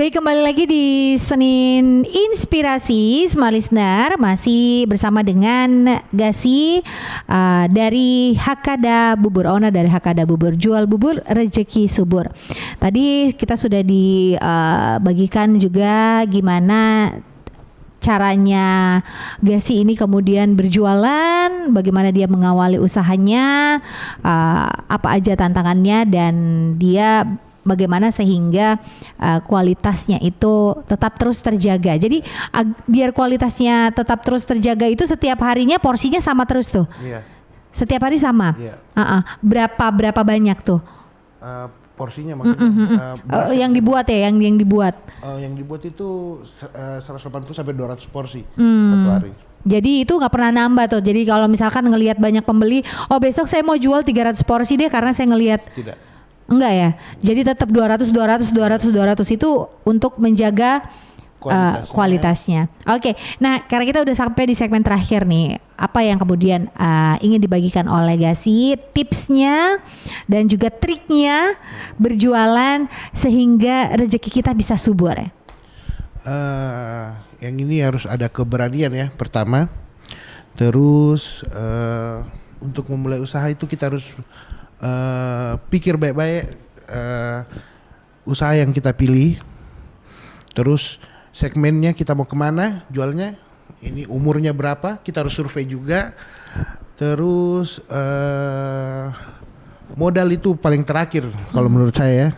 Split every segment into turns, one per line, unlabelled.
Baik, kembali lagi di Senin Inspirasi Smart Listener, masih bersama dengan Gasi dari Hakada Bubur, owner dari Hakada Bubur, jual bubur rezeki subur. Tadi kita sudah dibagikan juga gimana caranya Gasi ini kemudian berjualan, bagaimana dia mengawali usahanya, apa aja tantangannya, dan dia bagaimana sehingga kualitasnya itu tetap terus terjaga. Jadi biar kualitasnya tetap terus terjaga itu setiap harinya porsinya sama terus tuh.
Iya.
Setiap hari sama.
Iya.
Berapa banyak tuh?
Porsinya maksudnya.
Yang dibuat ya, yang dibuat.
Yang dibuat itu 180 sampai 200 porsi satu hari.
Jadi itu nggak pernah nambah tuh. Jadi kalau misalkan ngelihat banyak pembeli, oh besok saya mau jual 300 porsi deh karena saya ngelihat.
Tidak.
Enggak ya. Jadi tetap 200 itu untuk menjaga kualitasnya. Oke. Nah, karena kita udah sampai di segmen terakhir nih, apa yang kemudian ingin dibagikan oleh Gasi, tipsnya dan juga triknya berjualan sehingga rezeki kita bisa subur ya?
Yang ini harus ada keberanian ya, pertama. Terus untuk memulai usaha itu kita harus pikir baik-baik usaha yang kita pilih, terus segmennya kita mau kemana jualnya, ini umurnya berapa, kita harus survei juga, terus modal itu paling terakhir kalau menurut saya.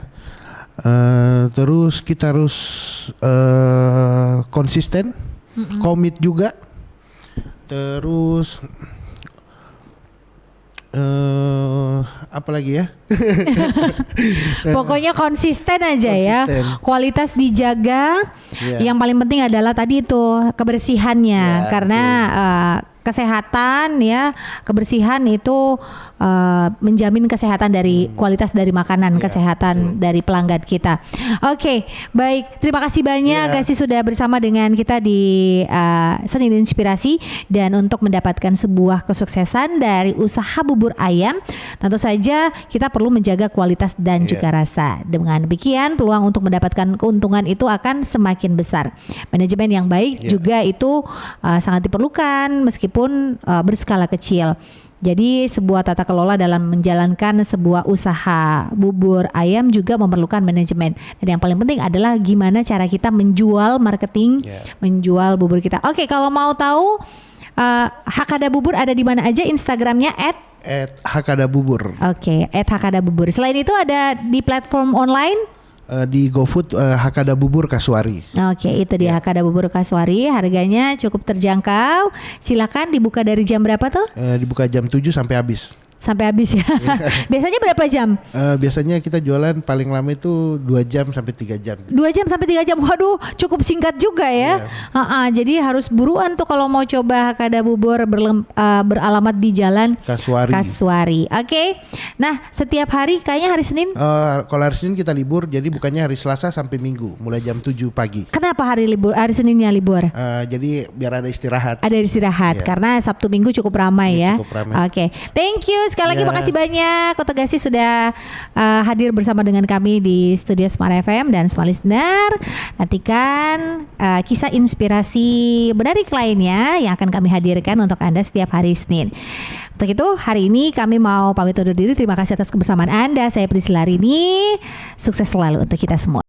Terus kita harus konsisten, komit juga, terus apa lagi ya?
Pokoknya konsisten aja ya. Kualitas dijaga. Yang paling penting adalah tadi itu kebersihannya, karena kesehatan ya, kebersihan itu menjamin kesehatan dari kualitas dari makanan, kesehatan dari pelanggan kita. Oke, baik. Terima kasih banyak Gasi sudah bersama dengan kita di Senin Inspirasi, dan untuk mendapatkan sebuah kesuksesan dari usaha bubur ayam, tentu saja kita perlu menjaga kualitas dan juga rasa. Dengan demikian, peluang untuk mendapatkan keuntungan itu akan semakin besar. Manajemen yang baik juga itu sangat diperlukan meskipun berskala kecil. Jadi sebuah tata kelola dalam menjalankan sebuah usaha bubur ayam juga memerlukan manajemen. Dan yang paling penting adalah gimana cara kita menjual, marketing, menjual bubur kita. Oke, kalau mau tahu Hakada Bubur ada di mana aja? Instagramnya
@Hakada Bubur.
Oke, @Hakada Bubur. Selain itu ada di platform online?
Di GoFood Hakada Bubur Kasuari.
Oke, itu dia Hakada Bubur Kasuari. Harganya cukup terjangkau. Silakan, dibuka dari jam berapa tuh?
Dibuka jam 7 sampai habis.
Sampai habis ya. Biasanya berapa jam?
Biasanya kita jualan paling lama itu 2 jam sampai 3 jam.
2 jam sampai 3 jam. Waduh, cukup singkat juga ya. Jadi harus buruan tuh kalau mau coba Hakada Bubur beralamat di Jalan Kasuari. Oke. Nah, setiap hari kayaknya hari Senin?
Kalau hari Senin kita libur, jadi bukannya hari Selasa sampai Minggu, mulai jam 7 pagi.
Kenapa hari Seninnya libur?
Jadi biar ada istirahat.
Ada istirahat karena Sabtu Minggu cukup ramai ya.
Cukup ramai.
Oke. Thank you. Sekali lagi makasih banyak Kota Gasi sudah hadir bersama dengan kami di studio Smart FM dan Smart Listener. Nantikan kisah inspirasi menarik lainnya yang akan kami hadirkan untuk Anda setiap hari Senin. Untuk itu hari ini kami mau pamit undur diri. Terima kasih atas kebersamaan Anda. Saya Priscilla Rini. Sukses selalu untuk kita semua.